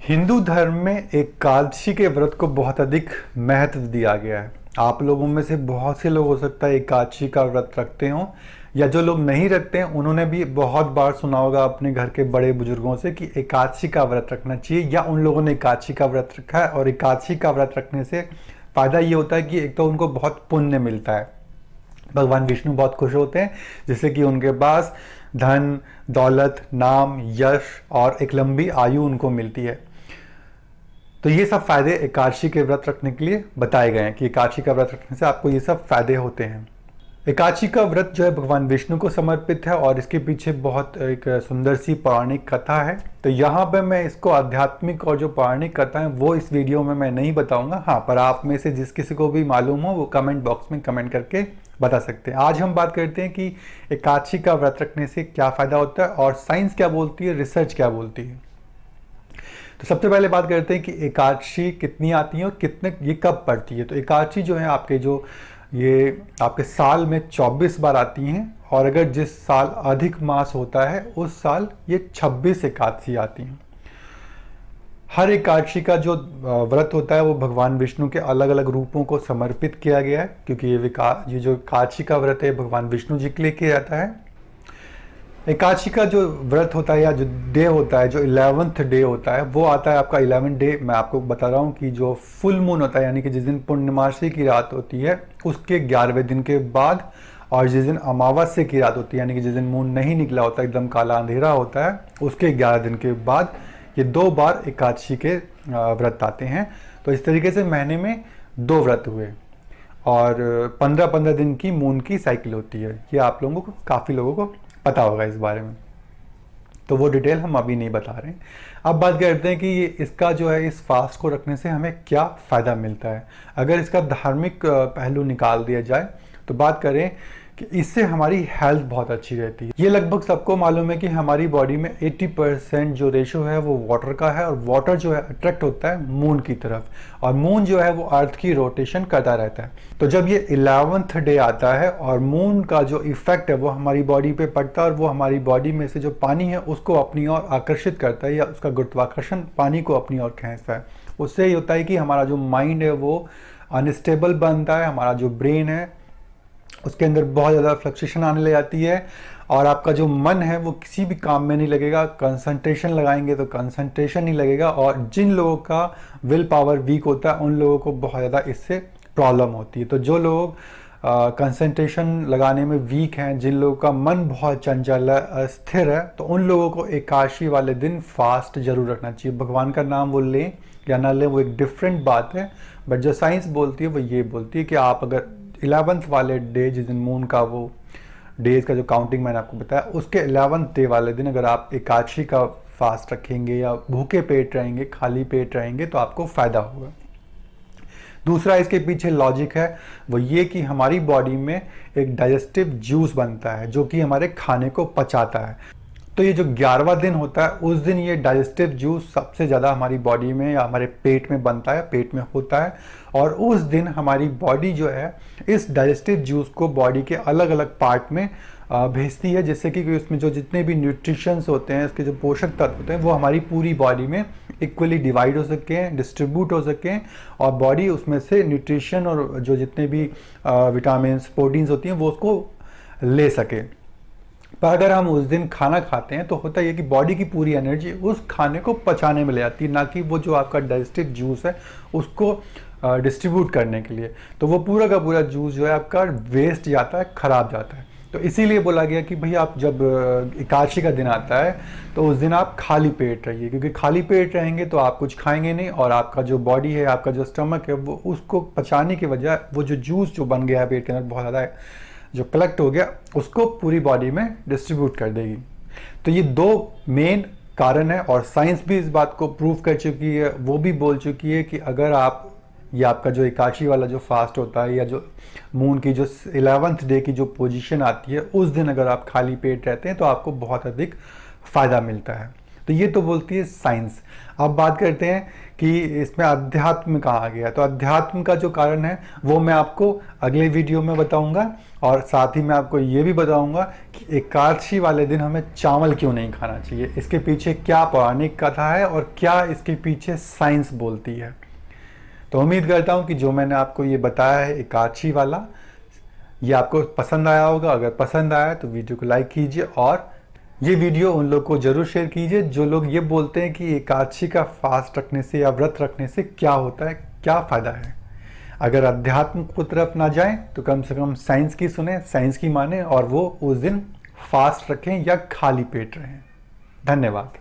हिंदू धर्म में एकादशी के व्रत को बहुत अधिक महत्व दिया गया है। आप लोगों में से बहुत से लोग हो सकता है एकादशी का व्रत रखते हों, या जो लोग नहीं रखते हैं उन्होंने भी बहुत बार सुना होगा अपने घर के बड़े बुजुर्गों से कि एकादशी का व्रत रखना चाहिए, या उन लोगों ने एकादशी का व्रत रखा है। और एकादशी का व्रत रखने से फ़ायदा ये होता है कि एक तो उनको बहुत पुण्य मिलता है, भगवान विष्णु बहुत खुश होते हैं, जिससे कि उनके पास धन, दौलत, नाम, यश और एक लंबी आयु उनको मिलती है। तो ये सब फायदे एकादशी के व्रत रखने के लिए बताए गए हैं कि एकादशी का व्रत रखने से आपको ये सब फायदे होते हैं। एकादशी का व्रत जो है भगवान विष्णु को समर्पित है और इसके पीछे बहुत एक सुंदर सी पौराणिक कथा है। तो यहाँ पे मैं इसको आध्यात्मिक और जो पौराणिक कथा है वो इस वीडियो में मैं नहीं बताऊंगा। हाँ, पर आप में से जिस किसी को भी मालूम हो वो कमेंट बॉक्स में कमेंट करके बता सकते हैं। आज हम बात करते हैं कि एकादशी का व्रत रखने से क्या फ़ायदा होता है और साइंस क्या बोलती है, रिसर्च क्या बोलती है। तो सबसे पहले बात करते हैं कि एकादशी कितनी आती है और कितने ये कब पड़ती है। तो एकादशी जो है ये आपके साल में 24 बार आती हैं, और अगर जिस साल अधिक मास होता है उस साल ये 26 एकादशी आती हैं। हर एकादशी का जो व्रत होता है वो भगवान विष्णु के अलग अलग रूपों को समर्पित किया गया है, क्योंकि ये जो एकादशी का व्रत है भगवान विष्णु जी के लिए किया जाता है। एकादशी का जो व्रत होता है या जो डे होता है, जो 11th डे होता है, वो आता है आपका 11 डे। मैं आपको बता रहा हूँ कि जो फुल मून होता है, यानी कि जिस दिन पूर्णिमासी की रात होती है उसके 11वें दिन के बाद, और जिस दिन अमावस्या की रात होती है, यानी कि जिस दिन मून नहीं निकला होता, एकदम काला अंधेरा होता है, उसके 11 दिन के बाद ये 2 बार एकादशी के व्रत आते हैं। तो इस तरीके से महीने में 2 व्रत हुए, और 15-15 दिन की मून की साइकिल होती है। ये आप लोगों को, काफ़ी लोगों को पता होगा इस बारे में, तो वो डिटेल हम अभी नहीं बता रहे हैं। अब बात करते हैं कि ये इसका जो है, इस फास्ट को रखने से हमें क्या फ़ायदा मिलता है। अगर इसका धार्मिक पहलू निकाल दिया जाए तो बात करें कि इससे हमारी हेल्थ बहुत अच्छी रहती है। ये लगभग सबको मालूम है कि हमारी बॉडी में 80% जो रेशो है वो वाटर का है, और वाटर जो है अट्रैक्ट होता है मून की तरफ, और मून जो है वो अर्थ की रोटेशन करता रहता है। तो जब ये 11th डे आता है और मून का जो इफेक्ट है वो हमारी बॉडी पे पड़ता है, और वो हमारी बॉडी में से जो पानी है उसको अपनी ओर आकर्षित करता है, या उसका गुरुत्वाकर्षण पानी को अपनी ओर खींचता है। उससे ये होता है कि हमारा जो माइंड है वो अनस्टेबल बनता है, हमारा जो ब्रेन है उसके अंदर बहुत ज़्यादा फ्लक्चुएशन आने लग जाती है, और आपका जो मन है वो किसी भी काम में नहीं लगेगा। कंसंट्रेशन लगाएंगे तो कंसंट्रेशन नहीं लगेगा, और जिन लोगों का विल पावर वीक होता है उन लोगों को बहुत ज़्यादा इससे प्रॉब्लम होती है। तो जो लोग कंसंट्रेशन लगाने में वीक हैं, जिन लोगों का मन बहुत चंचल है, अस्थिर है, तो उन लोगों को एकादशी वाले दिन फास्ट जरूर रखना चाहिए। भगवान का नाम वो लें या ना लें वो एक डिफरेंट बात है, बट जो साइंस बोलती है वो ये बोलती है कि आप अगर 11th वाले डे, जिस दिन मून का वो डेज का जो काउंटिंग मैंने आपको बताया, उसके 11th डे वाले दिन अगर आप एकादशी का फास्ट रखेंगे या भूखे पेट रहेंगे, खाली पेट रहेंगे, तो आपको फ़ायदा होगा। दूसरा इसके पीछे लॉजिक है वो ये कि हमारी बॉडी में एक डाइजेस्टिव जूस बनता है जो कि हमारे खाने को पचाता है। तो ये जो 11वां दिन होता है उस दिन ये डाइजेस्टिव जूस सबसे ज़्यादा हमारी बॉडी में या हमारे पेट में बनता है, पेट में होता है, और उस दिन हमारी बॉडी जो है इस डाइजेस्टिव जूस को बॉडी के अलग अलग पार्ट में भेजती है, जिससे कि उसमें जो जितने भी न्यूट्रिशंस होते हैं, इसके जो पोषक तत्व होते हैं, वो हमारी पूरी बॉडी में इक्वली डिवाइड हो सकें, डिस्ट्रीब्यूट हो सकें, और बॉडी उसमें से न्यूट्रिशन और जो जितने भी विटामिन्स, प्रोटीन्स होती हैं वो उसको ले सके। पर अगर हम उस दिन खाना खाते हैं तो होता है कि बॉडी की पूरी एनर्जी उस खाने को पचाने में ले जाती है, ना कि वो जो आपका डाइजेस्टिव जूस है उसको डिस्ट्रीब्यूट करने के लिए। तो वो पूरा का पूरा जूस जो है आपका वेस्ट जाता है, खराब जाता है। तो इसीलिए बोला गया कि भाई आप जब एकादशी का दिन आता है तो उस दिन आप खाली पेट रहिए, क्योंकि खाली पेट रहेंगे तो आप कुछ खाएंगे नहीं, और आपका जो बॉडी है, आपका जो स्टमक है, वो उसको पचाने की वजह वो जो जूस जो बन गया है पेट के अंदर बहुत ज़्यादा जो कलेक्ट हो गया उसको पूरी बॉडी में डिस्ट्रीब्यूट कर देगी। तो ये 2 मेन कारण है, और साइंस भी इस बात को प्रूव कर चुकी है। वो भी बोल चुकी है कि अगर आप ये आपका जो एकादशी वाला जो फास्ट होता है, या जो मून की जो 11th डे की जो पोजीशन आती है, उस दिन अगर आप खाली पेट रहते हैं तो आपको बहुत अधिक फ़ायदा मिलता है। तो तो ये तो बोलती है साइंस। अब बात करते हैं कि इसमें अध्यात्म कहाँ आ गया। तो अध्यात्म का जो कारण है वो मैं आपको अगले वीडियो में बताऊंगा, और साथ ही मैं आपको ये भी बताऊंगा कि एकादशी वाले दिन हमें चावल क्यों नहीं खाना चाहिए, इसके पीछे क्या पौराणिक कथा है और क्या इसके पीछे साइंस बोलती है। तो उम्मीद करता हूँ कि जो मैंने आपको ये बताया है एकादशी वाला, ये आपको पसंद आया होगा। अगर पसंद आया तो वीडियो को लाइक कीजिए, और ये वीडियो उन लोग को जरूर शेयर कीजिए जो लोग ये बोलते हैं कि एकादशी का फास्ट रखने से या व्रत रखने से क्या होता है, क्या फ़ायदा है। अगर अध्यात्म की तरफ ना जाएं तो कम से कम साइंस की सुने, साइंस की माने, और वो उस दिन फास्ट रखें या खाली पेट रहें। धन्यवाद।